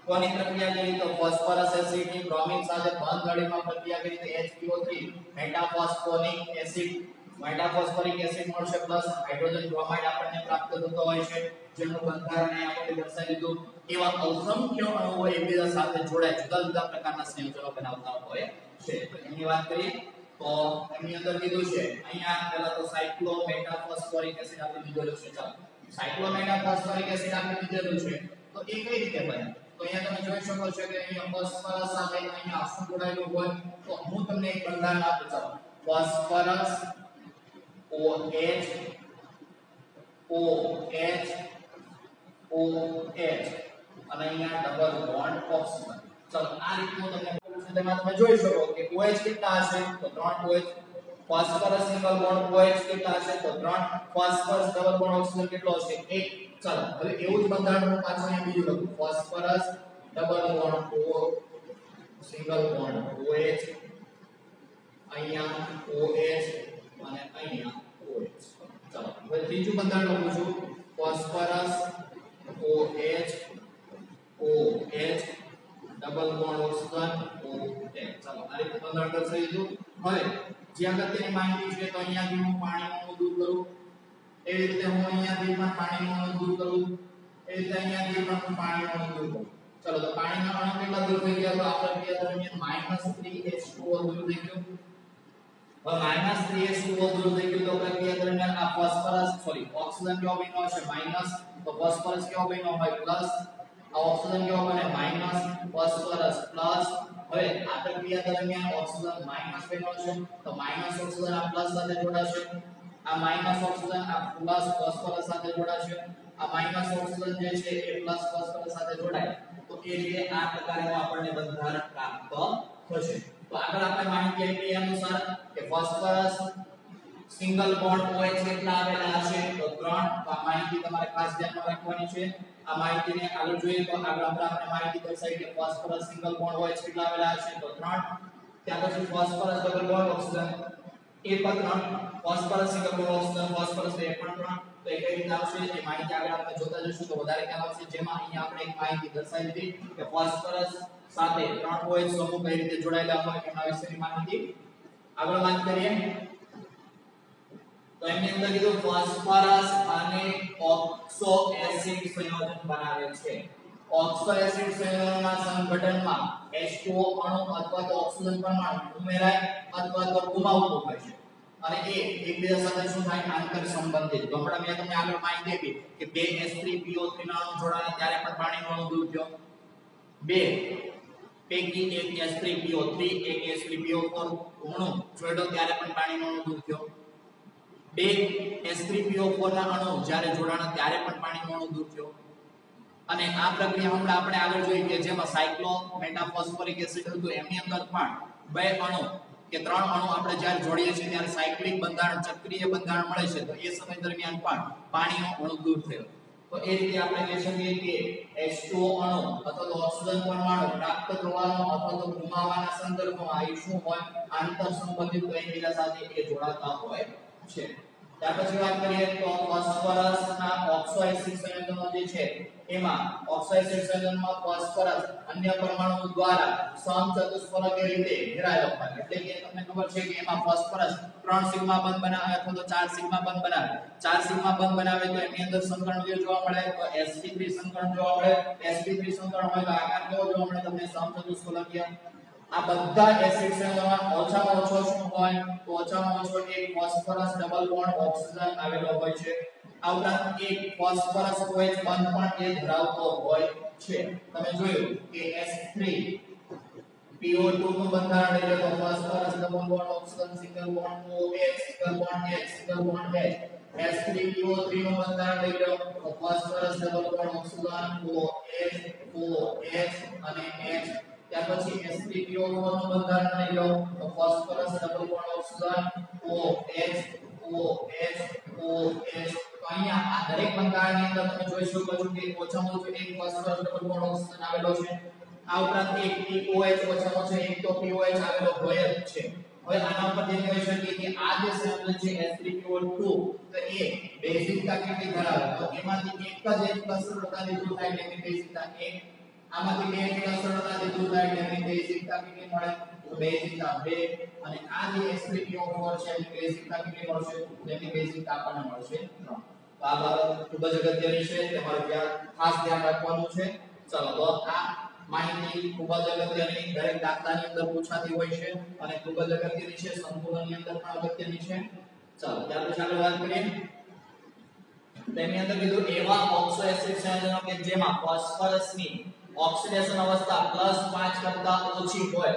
કોની પ્રક્રિયા કરી તો ફોસ્ફરસ એસિડ ની બ્રોમિન સાથે બંધ નળીમાં પ્રક્રિયા કરી તો HPO3 મેટાફોસ્ફોરિક એસિડ મેટાફોસ્ફોરિક એસિડ મળશે પ્લસ હાઇડ્રોજન બ્રોમાઇડ આપણને પ્રાપ્ત થતો હોય છે, જેનું બંધારણ અહીં આપણે દર્શાવી દીધું. એવા અસંખ્ય અણુઓ એકબીજા સાથે જોડાય જુદા જુદા પ્રકારના સંયોજનો બનાવતા હોય છે. તો એની વાત કરીએ તો એની અંદર કીધું છે અહીંયા પહેલા તો સાયક્લોમેટાફોસ્ફોરિક એસિડ આપણે લીધેલું છે. ચાલો સાયક્લોમેટાફોસ્ફોરિક એસિડ આપણે લીધેલું છે તો એ કઈ રીતે બને? તો અહીંયા તમે જોઈ શકો છો કે અહીંયા ફોસ્ફરસ સાથે અહીંયા શું જોડાયેલું હોય. તો હું તમને એક બંધારણ આપું. ચાલો ફોસ્ફરસ OH અને અહીંયા ડબલ બોન્ડ ઓક્સિજન. ચલો આ રીતનું તમને પૂછું છું, તેમાં તમે જોઈ શકો કે OH કેટલા હશે તો 3 OH, phosphorus single bond OH કેટલા હશે તો 3, ફોસ્ફરસ ડબલ બોન્ડ ઓક્સિજન કેટલો હશે 1. ચલો હવે એવું જ બંધારણ હું પાછું અહીંયા બીજું લખું. Phosphorus double bond O single bond OH, અહીંયા OH અને અહીંયા OH. ચલો હવે ત્રીજું બંધારણ લખું છું. Phosphorus OH double bond oxygen OH. ચલો આ રીતે બંધારણ દર્શાવી દીધું. હવે જે અગત્યની માહિતી છે તો અહીંયાથી હું પાણીનું અણુ દૂર કરું, એવી રીતે હું અહીંયાથી પણ પાણીનું અણુ દૂર કરું, એવી રીતે અહીંયાથી પણ પાણીનું અણુ દૂર કરું. ચલો તો પાણીના અણુ કેટલા દૂર થઈ ગયા? તો આ પ્રક્રિયા દરમિયાન -3H2O દૂર થઈ ગયું. હવે -3H2O દૂર થઈ ગયું તો પ્રક્રિયા દરમિયાન આ ફોસ્ફરસ ઓક્સિજન કેવો બન્યો હશે માઈનસ, તો ફોસ્ફરસ કેવો બન્યો હોય પ્લસ, આ ઓક્સિજન કેવો બને માઈનસ, ફોસ્ફરસ પ્લસ. હવે આ પ્રક્રિયા દરમિયાન ઓક્સિજન માઈનસ બન્યો છે તો માઈનસ ઓક્સિજન આ પ્લસ સાથે જોડાશે, આ માઈનસ ઓક્સિજન આ પ્લસ ફોસ્ફરસ સાથે જોડાશે, આ માઈનસ ઓક્સિજન જે છે એ પ્લસ ફોસ્ફરસ સાથે જોડાય તો એ રીતે આ પ્રકારનું આપણને બંધારણ પ્રાપ્ત થશે. તો આગળ આપણે માહિતી આપી અનુસાર કે ફોસ્ફરસ સિંગલ બોન્ડ OH કેટલા આવેલા હશે તો 3. તો આ માહિતી તમારે ખાસ ધ્યાનમાં રાખવાની છે. આ માહિતીને આગળ જોઈએ તો આગળ આપણે માહિતી દર્શાવી કે ફોસ્ફરસ સિંગલ બોન્ડ OH કેટલા આવેલા હશે તો 3. ત્યાર પછી ફોસ્ફરસ ડબલ બોન્ડ ઓક્સિજન એ પણ 3, phosphorus single bond oxygen phosphorus એ પણ 3. તો એ કઈ રીતે આવશે એ માહિતી આગળ આપણે જોતા જઈશું તો વધારે ખ્યાલ આવશે. જેમાં અહીંયા આપણે એક માહિતી દર્શાવી દીધી કે ફોસ્ફરસ સાથે 3 OH સમૂહ કઈ રીતે જોડાયેલા હોય એના વિશેની માહિતી. આગળ વાત કરીએ તો એની અંદર કીધું ફોસ્ફરસ અને ઓક્સો એસિડ સંયોજન બનાવે છે. ઓક્સો એસિડ સંયોજનના સંગઠનમાં H2O અણુ અથવા તો ઓક્સિજન પરમાણુ ઉમેરાય અથવા તો ગુમાવવું હોય છે અને એ એકબીજા સાથે શું થાય આંતર સંબંધિત. તો હમણાં મેં તમને આગળ માહિતી આપી કે 2H3PO3 ના અણુ જોડાયા ત્યારે પણ પાણીનો અણુ દૂર થયો. 2 પૈકી એક H3PO3 એક H3PO4 અણુ જોડ્યો ત્યારે પણ પાણીનો અણુ દૂર થયો. 2 H3PO4 ના અણુ જ્યારે જોડાણા ત્યારે પણ પાણીનો અણુ દૂર થયો. અને આ પ્રક્રિયા હમણાં આપણે આગળ જોઈ કે જેમાં સાયક્લોમેટાફોસ્ફોરિક એસિડ હતું એની અંદર પણ બે અણુ કે 3 અણુ આપણે જ્યારે જોડીએ છીએ ત્યારે સાયક્લિક બંધારણ ચક્રીય બંધારણ મળે છે તો એ સમય દરમિયાન પણ પાણીનો અણુ દૂર થયો. તો એ રીતે આપણે કહી શકીએ કે H2O અણુ અથવા તો ઓક્સિજન પરમાણુ પ્રાપ્ત થવાનો અથવા તો ગુમાવવાના સંદર્ભમાં આ શું હોય આંતર સંબંધિત એકબીજા સાથે એ જોડાતા હોય છે. ત્યાર પછી વાત કરીએ તો ફોસ્ફરસના ઓક્સો એસિડ સંયોજનો જે છે એમાં ઓક્સો એસિડ સંયોજનમાં ફોસ્ફરસ અન્ય પરમાણુ દ્વારા સમચતુષ્ફલકીય રીતે ઘેરાયેલો હોય. એટલે કે તમને ખબર છે કે એમાં ફોસ્ફરસ 3 સિગ્મા બંધ બનાવે અથવા તો 4 સિગ્મા બંધ બનાવે. 4 સિગ્મા બંધ બનાવે તો એની અંદર સંકરણ જોવા મળે તો sp3 સંકરણ જોવા મળે. sp3 સંકરણ હોય તો આકાર કેવો જોવા મળે તમને સમચતુષ્ફલકીય. આ બધા એસિડ સંયોજનમાં ઓછામાં ઓછો શું હોય તો ઓછામાં ઓછો એક ફોસ્ફરસ ડબલ બોન્ડ ઓક્સિજન આવેલો હોય છે. આ ઉપરાંત એક ફોસ્ફરસ OH બંધ પણ એ ધરાવતો હોય છે. તમે જોયું કે H3PO2 નું બંધારણ એટલે તો phosphorus double bond oxygen single bond OH single bond H single bond H. H3PO3 નું બંધારણ લઈ લો તો phosphorus double bond oxygen OH અને H. ત્યાર પછી H3PO4 નું બંધારણ લઈ લો તો phosphorus double bond oxygen OH. તો અહીંયા આ દરેક બંધારણની અંદર તમે જોઈ શકો છો કે ઓછામાં ઓછો એક ફોસ્ફરસ ડબલ બોન્ડ ઓક્સિજન આવેલો છે. આ ઉપરાંત એક OH ઓછામાં ઓછો એક તો POH આવેલો હોય જ છે. હવે આના ઉપરથી કહી શકીએ કે આ જે સંયોજન છે H3PO2 તો એ બેઝિકતા કેટલી ધરાવે તો એમાંથી એક જ એક સરળતાથી દૂર થાય એટલે બેઝિકતા 1. આમાંથી બે એટલા સરળતાથી દૂર થાય એટલે બેઝિકતા કેટલી મળે તો બેઝિકતા 2 અને આ જે H3PO4 છે એની બેઝિકતા કેટલી મળશે? તેની બેઝિકતા આપણને મળશે 3. તો આ બાબત ખૂબ જ અગત્યની છે, તમારે ખાસ ધ્યાન રાખવાનું છે. ચલો તો આ માહિતી ખૂબ જ અગત્યની દરેક દાખલાની અંદર પૂછાતી હોય છે અને ખૂબ જ અગત્યની છે, સંતુલનની અંદર પણ અગત્યની છે. ચાલો ત્યાર પછી આપણે વાત કરીએ. તેની અંદર કીધું એવા ઓક્સો એસિડ સંયોજનો કે જેમાં ફોસ્ફરસની ઓક્સિડેશન અવસ્થા +5 કરતા ઓછી હોય.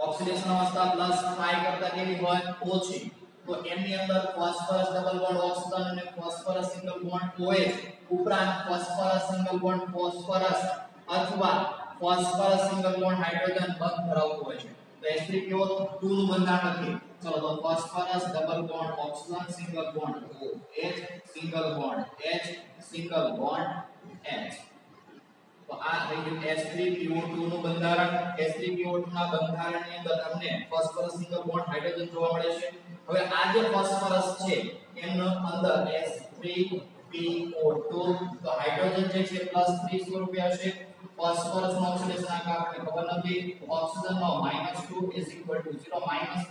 ઓક્સિડેશન અવસ્થા +5 કરતા કેવી હોય? ઓછી. તો એની અંદર ફોસ્ફરસ ડબલ બોન્ડ ઓક્સિજન અને ફોસ્ફરસ સિંગલ બોન્ડ OH ઉપરાંત ફોસ્ફરસ સિંગલ બોન્ડ ફોસ્ફરસ અથવા ફોસ્ફરસ સિંગલ બોન્ડ હાઇડ્રોજન બંધ ધરાવતું હોય છે. તો H3PO2 નું બંધારણ લખીએ. ચલો તો phosphorus double bond oxygen single bond OH single bond H single bond H. તો આ થઈ ગયું H3PO2 નું બંધારણ. H3PO2 ના બંધારણની અંદર તમને ફોસ્ફરસ સિંગલ બોન્ડ હાઇડ્રોજન જોવા મળે છે. હવે આ જે ફોસ્ફરસ છે એનો અંદર H3PO2 તો હાઇડ્રોજન જે છે +3 સ્વરૂપે હશે. ફોસ્ફરસ નો ઓક્સિડેશન આકાર આપણને ખબર નથી. ઓક્સિજન નો -2 0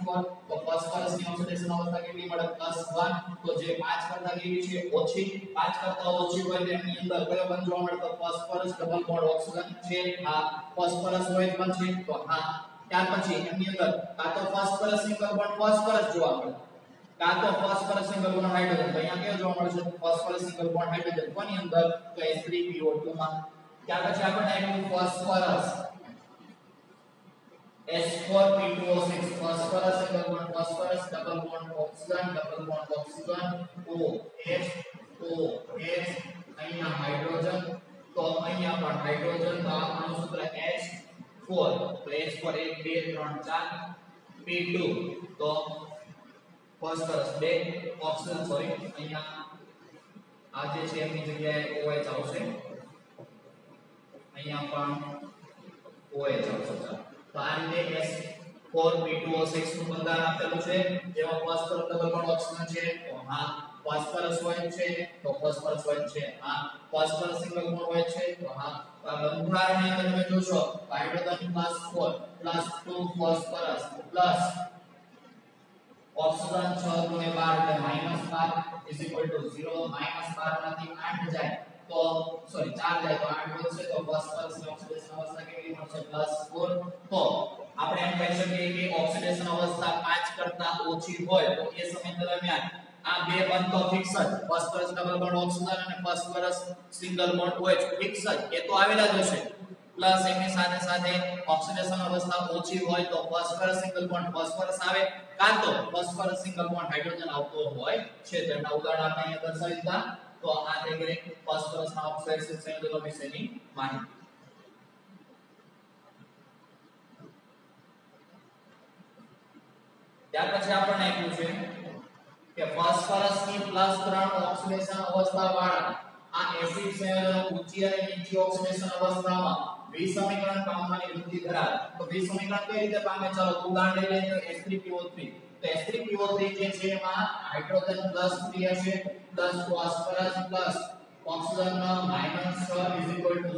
-4 તો ફોસ્ફરસ ની ઓક્સિડેશન અવસ્થા કેટલી મળે? +1. તો જે 5 કરતા કેવી છે? ઓછી. 5 કરતા ઓછી હોય તેની અંદર કયો બંધ જોવા મળે? તો ફોસ્ફરસ ડબલ બોન્ડ ઓક્સિજન છે. આ ફોસ્ફરસ હોય પણ છે. તો હા. ત્યાર પછી એની અંદર કાં તો ફોસ્ફરસ સિંગલ બોન્ડ ફોસ્ફરસ જોવા મળે, કાં તો ફોસ્ફરસ સિંગલ બોન્ડ હાઇડ્રોજન. તો અહીંયા કયો જોવા મળે છે? ફોસ્ફરસ સિંગલ બોન્ડ હાઇડ્રોજન કોની અંદર? તો H3PO2 માં. ત્યાર પછી આપણે આપ્યું phosphorus H4P2O6 phosphorus single bond phosphorus double bond oxygen OH અહીંયા હાઇડ્રોજન. તો અહીંયા પણ હાઇડ્રોજન. તો આનું સૂત્ર H4. તો H4 1 2 3 4 P2 તો ફોસ્ફરસ 2 ઓક્સિજન સોરી અહીંયા આ જે છે એની જગ્યાએ OH આવશે. અહીંયા પણ OH આવશે. તો આ રીતે H4P2O6 નું બંધારણ આપેલું છે જેમાં ફોસ્ફરસ ડબલ બોન્ડ ઓક્સિજન છે. તો હા ફોસ્ફરસ હોય છે. તો ફોસ્ફરસ હોય છે. હા ફોસ્ફરસ સિંગલ બોન્ડ હોય છે. તો હા આ બંધારણની અંદર તમે જોશો હાઇડ્રોજન +4 +2 ફોસ્ફરસ પ્લસ ઓક્સિજન 6 * 12 એટલે -12 = 0. -12 માંથી 8 જાય તો સોરી 4 જાય તો 8 વધશે. તો ફોસ્ફરસ ની ઓક્સિડેશન અવસ્થા કેટલી મળશે? +4. તો આપણે એમ કહી શકીએ કે ઓક્સિડેશન અવસ્થા 5 કરતા ઓછી હોય તો એ સમય દરમિયાન આ બે બંધ તો ફિક્સ જ. ફોસ્ફરસ ડબલ બોન્ડ ઓક્સિજન અને phosphorus single bond OH fix જ. એ તો આવેલા જ હશે. પ્લસ એની સાથે સાથે ઓક્સિડેશન અવસ્થા ઓછી હોય તો ફોસ્ફરસ સિંગલ બોન્ડ ફોસ્ફરસ આવે, કાં તો ફોસ્ફરસ સિંગલ બોન્ડ હાઇડ્રોજન આવતો હોય છે. તેના ઉદાહરણ આપણે અહીંયા દર્શાવી દીધા. તો આ થઈ ગઈ ફોસ્ફરસના ઓક્સાઇડ સંયોજનો વિશેની માહિતી. ત્યાર પછી આપણને આપ્યું છે કે ફોસ્ફરસની +3 ઓક્સિડેશન અવસ્થા વાળા આ એસિડ સંયોજનો ઊંચી અને નીચી ઓક્સિડેશન અવસ્થામાં વિસમીકરણ પામવાની વૃત્તિ ધરાવે. તો વિસમીકરણ કઈ રીતે પામે? ચાલો ઉદાહરણ લઈ લઈએ. H3PO3 તો H3PO3 જે છે એમાં હાઇડ્રોજન +3 હશે પ્લસ ફોસ્ફરસ પ્લસ ઓક્સિજન -6 =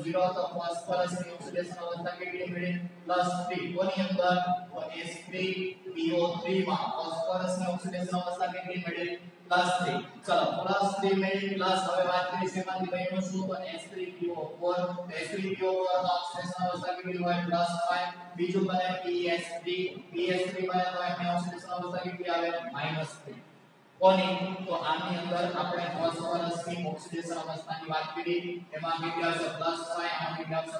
0. તો ફોસ્ફરસ ની ઓક્સિડેશન અવસ્થા કેટલી મળી? +3. કોની અંદર? તો H3PO3 માં ફોસ્ફરસ ની ઓક્સિડેશન અવસ્થા કેટલી મળી? +3. ચલો +3 મળી પ્લસ હવે વાત કરીએ એમાંથી બન્યું શું? તો H3PO4. H3PO4 માં ઓક્સિડેશન અવસ્થા કેટલી હોય? +5. બીજું બને PH3. PH3 બને તો એની ઓક્સિડેશન અવસ્થા કેટલી આવે? -3. કોની? તો આની અંદર આપણે ફોસ્ફરસ ની ઓક્સિડેશન અવસ્થાની વાત કરી. એમાં કેટલી આવશે? +5. આમાં કેટલી આવશે?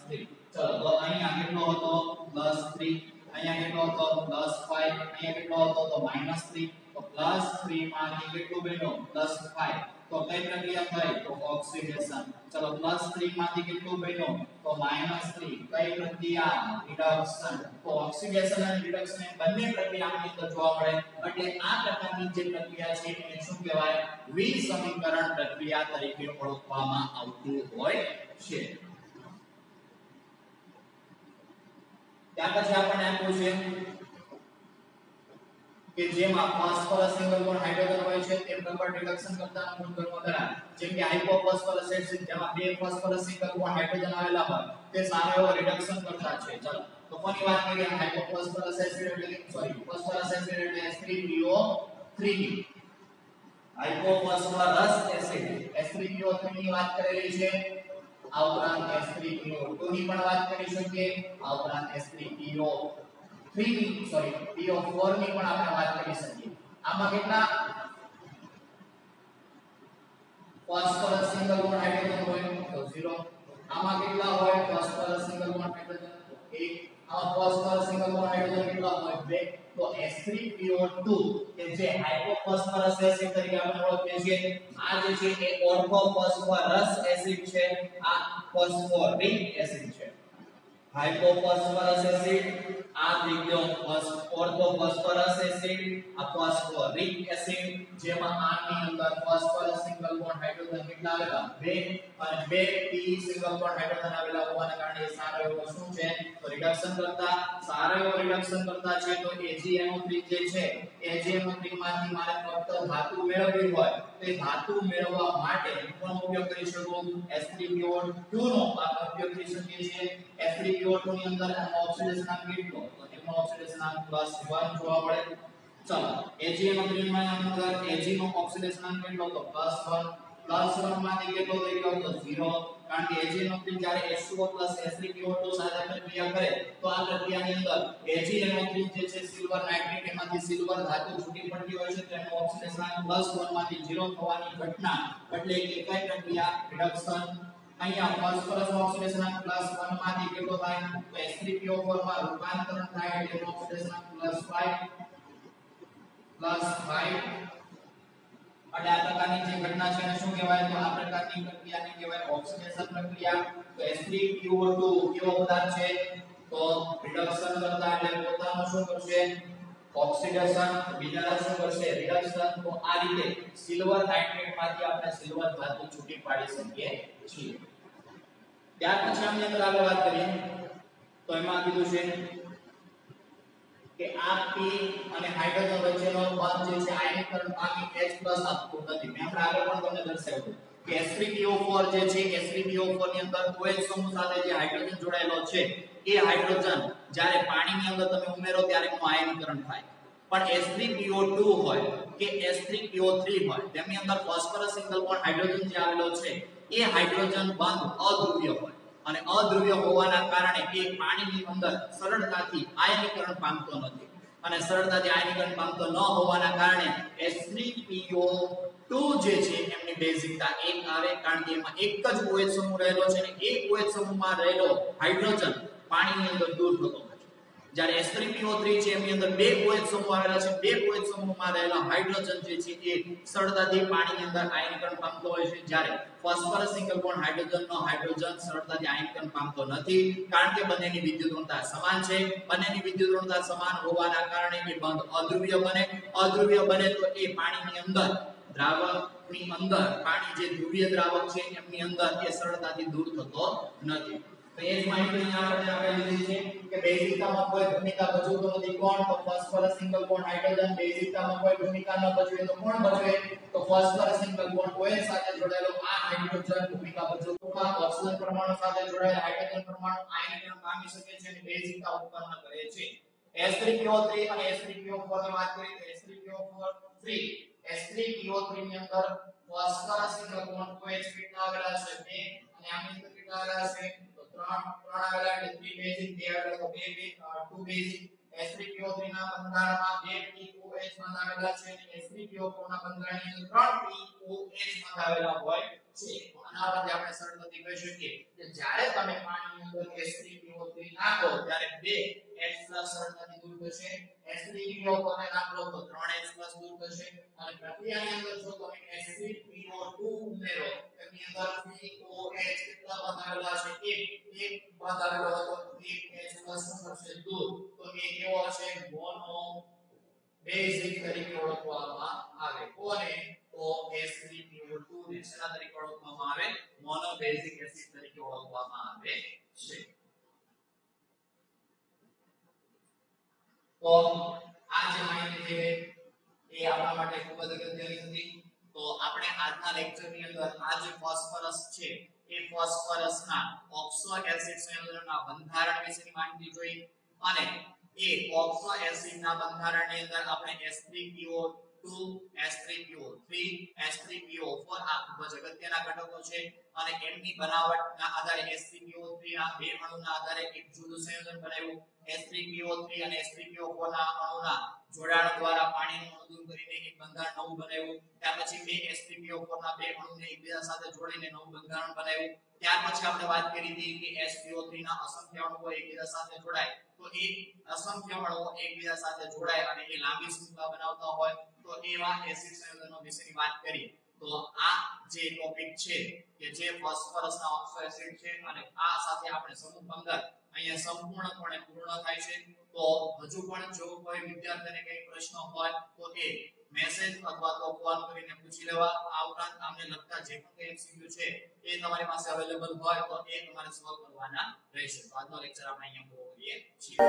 -3. ચલો તો અહીંયા કેટલો હતો? +3. અહીંયા કેટલો હતો? +5. અહીંયા કેટલો હતો? તો -3. તો +3 માંથી કેટલું બન્યું? +5. તો કઈ પ્રક્રિયા થઈ? તો ઓક્સિડેશન. ચલો +3 માંથી કેટલું બન્યું? તો -3. કઈ પ્રક્રિયા? રિડક્શન. તો ઓક્સિડેશન અને રિડક્શન એ બંને પ્રક્રિયા આની અંદર જોવા મળે. એટલે આ પ્રકારની જે પ્રક્રિયા છે એને શું કહેવાય? વિસમીકરણ પ્રક્રિયા તરીકે ઓળખવામાં આવતું હોય છે. ત્યાર પછી આપણને આપ્યું છે કે જેમાં ફોસ્ફરસ સિંગલ બોન્ડ હાઇડ્રોજન હોય છે તે પ્રબળ રિડક્શન કરતાના ગુણધર્મો ધરાવે. જેમ કે હાઇપોફોસ્ફરસ એસિડ જેમાં બે ફોસ્ફરસ સિંગલ બોન્ડ હાઇડ્રોજન આવેલા હોય તે સારો એવો રિડક્શન કરતા છે. ચાલો તો કોની વાત કરીએ હાઇપોફોસ્ફરસ એસિડ એટલે સોરી ફોસ્ફરસ એસિડ એટલે H3PO3 હાઇપોફોસ્ફરસ એસિડ H3PO3 ની વાત કરેલી છે આ ઉપરાંત H3PO2 ની પણ વાત કરી શકીએ આ ઉપરાંત H3PO3 ની સોરી PO4 ની પણ આપણે વાત કરી શકીએ આમાં કેટલા ફોસ્ફરસ સિંગલ બોન્ડ હાઇડ્રોજન હોય તો 0 આમાં કેટલા હોય ફોસ્ફરસ સિંગલ બોન્ડ હાઇડ્રોજન 1 આમાં ફોસ્ફરસ સિંગલ બોન્ડ હાઇડ્રોજન કેટલા હોય 2 તો H3PO2 કે જે હાઇપોફોસ્ફરસ એસિડ તરીકે આપણે ઓળખીએ છીએ આ જે છે એ ઓર્થોફોસ્ફરસ એસિડ છે આ ફોસ્ફોરિક એસિડ છે હાઇપોફોસ્ફરસ એસિડ આ લીધો ઓર્થોફોસ્ફરસ એસિડ આ ફોસ્ફોરિક એસિડ જેમાં આ ની અંદર ફોસ્ફરસ સિંગલ બોન્ડ હાઇડ્રોજન કેટલા આવેલા 2 અને 2 p સિંગલ બોન્ડ હાઇડ્રોજન આવેલા હોવાના કારણે સારો એવો શું છે તો રિડક્શન કરતા સારો એવો રિડક્શન કરતા છે તો AgNO3 જે છે AgNO3 માંથી મારે ફક્ત ધાતુ મેળવવી હોય તો ધાતુ મેળવવા માટે કોનો ઉપયોગ કરી શકું H3PO2 નો ઉપયોગ કરી શકીએ છીએ H3PO2 ની અંદર ઓક્સિડેશનાંક કેટલો તો એનો ઓક્સિડેશનાંક +1 જોવા મળે ચલો AgNO3 માં અંદર Ag નો ઓક્સિડેશનાંક કેટલો તો +1 +1 માંથી કેટલો થઈ ગયો તો 0 કારણ કે AgNO3 જ્યારે H2O H3PO2 સાથે પ્રક્રિયા કરે તો આ પ્રક્રિયાની અંદર AgNO3 જે છે સિલ્વર નાઇટ્રેટ એમાંથી સિલ્વર ધાતુ છૂટી પડતી હોય છે તેનો ઓક્સિડેશનાંક +1 માંથી 0 થવાની ઘટના એટલે કે કઈ પ્રક્રિયા રિડક્શન અહીંયા ફોસ્ફરસ ઓક્સિડેશનાંક +1 માંથી કેટલો થાય તો H3PO4 માં રૂપાંતરણ થાય એટલે ઓક્સિડેશનાંક +5 અને આ પ્રકારની જે ઘટના છે એને શું કહેવાય તો આ પ્રકારની પ્રક્રિયાને કહેવાય ઓક્સિડેશન પ્રક્રિયા તો H3PO2 કેવો પદાર્થ છે તો રિડક્શન કરતા એટલે પોતાનું શું કરશે ઓક્સિડેશન બીજાના શું કરશે રિડક્શન તો આ રીતે સિલ્વર નાઇટ્રેટ માંથી આપણે સિલ્વર ધાતુ છૂટી પાડી શકીએ છીએ ત્યાર પછી આપણે અંદર આગળ વાત કરીએ તો એમાં કીધું છે કે આ P અને હાઇડ્રોજન વચ્ચેનો બંધ જે છે આયનીકરણ પામી H+ આપતું નથી મેં આપણે આગળ પણ તમને દર્શાવ્યું કે H3PO4 જે છે H3PO4 ની અંદર OH સમૂહ સાથે જે હાઇડ્રોજન જોડાયેલો છે એ હાઇડ્રોજન જ્યારે પાણીની અંદર તમે ઉમેરો ત્યારે એનું આયનીકરણ થાય પણ H3PO2 હોય કે H3PO3 હોય તેમની અંદર ફોસ્ફરસ સિંગલ બોન્ડ હાઇડ્રોજન જે આવેલો છે એ હાઇડ્રોજન બંધ અધ્રુવ્ય હોય અને અધ્રુવ્ય હોવાના કારણે એ પાણીની અંદર સરળતાથી આયનીકરણ પામતો નથી અને સરળતાથી આયનીકરણ પામતો ન હોવાના કારણે H3PO2 જે છે એમની બેઝિકતા 1 આવે કારણ કે એમાં એક જ OH સમૂહ રહેલો છે અને એક OH સમૂહમાં રહેલો હાઇડ્રોજન પાણીની અંદર દૂર થતો નથી જ્યારે H3PO3 છે એની અંદર બે OH સમૂહ આવેલા છે બે OH સમૂહમાં રહેલા હાઇડ્રોજન જે છે એ સરળતાથી પાણીની અંદર આયનીકરણ પામતો હોય છે જ્યારે ફોસ્ફરસ સિંગલ બોન્ડ હાઇડ્રોજનનો હાઇડ્રોજન સરળતાથી આયનીકરણ પામતો નથી કારણ કે બંનેની વિદ્યુત ઋણતા સમાન છે બંનેની વિદ્યુત ઋણતા સમાન હોવાના કારણે એ બંધ અધ્રુવ્ય બને તો એ પાણીની અંદર દ્રાવકની અંદર પાણી જે ધ્રુવીય દ્રાવક છે એમની અંદર એ સરળતાથી દૂર થતો નથી તો એ જ માહિતી અહીંયા આપણે લીધી છે કે બેઝિકતામાં કોઈ ભૂમિકા ભજવતો નથી કોણ તો ફોસ્ફરસ સિંગલ બોન્ડ હાઇડ્રોજન બેઝિકતામાં કોઈ ભૂમિકા ન ભજવે તો કોણ ભજવે તો ફોસ્ફરસ સિંગલ બોન્ડ OH સાથે જોડાયેલો આ હાઇડ્રોજન ભૂમિકા ભજવતો ઓક્સિજન પરમાણુ સાથે જોડાયેલા હાઇડ્રોજન પરમાણુ આયનીકરણ પામી શકે છે અને બેઝિકતા ઉત્પન્ન કરે છે H3PO3 અને H3PO4 ની વાત કરીએ તો H3PO3 ની અંદર ફોસ્ફરસ સિંગલ બોન્ડ OH કેટલા આવેલા છે 2 અને આની અંદર કેટલા આવેલા છે તો 3 આવેલા એટલે 3 બેઝિક 2 આવેલા તો 2 બેઝિક H3PO3 ના બંધારણમાં 2 POH બંધ આવેલા છે અને H3PO4 ના બંધારણની અંદર 3 POH બંધ આવેલા હોય છે આના પરથી આપણે સરળતાથી કહી શકીએ કે જ્યારે તમે પાણીની અંદર H3PO3 નાખો ત્યારે 2 H+ સરળતાથી દૂર થશે H3PO4 ને નાખો તો 3H+ દૂર થશે અને પ્રક્રિયાની અંદર જો તમે H3PO2 ઉમેરો તેની અંદર POH કેટલા બંધ આવેલા છે એક બંધ આવેલો હતો 1H+ શું થશે દૂર તો એ કેવો હશે મોનો બેઝિક તરીકે ઓળખવામાં આવે કોને તો H3PO2 ને શેના તરીકે ઓળખવામાં આવે મોનો બેઝિક એસિડ તરીકે ઓળખવામાં આવે છે તો આ જે માહિતી છે એ આપણા માટે ખૂબ જ અગત્યની હતી તો તો આપણે આજના લેક્ચરની અંદર આ જે ફોસ્ફરસ છે એ ફોસ્ફરસના ઓક્સો એસિડ સંયોજનના બંધારણ વિશેની માહિતી જોઈ અને એ ઓક્સો એસિડના બંધારણની અંદર આપણે S3PO2 S3PO3 S3PO4 આ ખૂબ જ અગત્યના ઘટકો છે અને એમની બનાવટના આધારે S3PO3 ના બે અણુના આધારે એક જુદું સંયોજન બનાવ્યું S3PO3 અને S3PO4 ના અણુના જોડાણ દ્વારા પાણીનું અણુ દૂર કરીને એક બંધારણ નવું બનાવ્યું ત્યાર પછી બે S3PO4 ના બે અણુને એકબીજા સાથે જોડીને નવું બંધારણ બનાવ્યું ત્યાર પછી આપણે વાત કરી હતી કે SPO3 ના અસંખ્ય અણુઓ એકબીજા સાથે જોડાય તો એ અસંખ્ય અણુઓ એકબીજા સાથે જોડાય અને એ લાંબી શૃંખલા બનાવતા હોય તો એવા એસિડ સંયોજનો વિશેની વાત કરી તો આ જે ટોપિક છે કે જે ફોસ્ફરસના ઓક્સો એસિડ છે અને આ સાથે આપણે સમૂહ 15 અહીંયા સંપૂર્ણપણે પૂર્ણ થાય છે તો હજુ પણ જો કોઈ વિદ્યાર્થીને કંઈ પ્રશ્ન હોય તો એ મેસેજ અથવા તો ફોન કરીને પૂછી લેવા આ ઉપરાંત આમને લગતા જે પણ કંઈ એમસીક્યુ છે એ તમારી પાસે અવેલેબલ હોય તો એ તમારે સોલ્વ કરવાના રહેશે તો આજનો લેક્ચર આપણે અહીંયા પૂરો કરીએ છીએ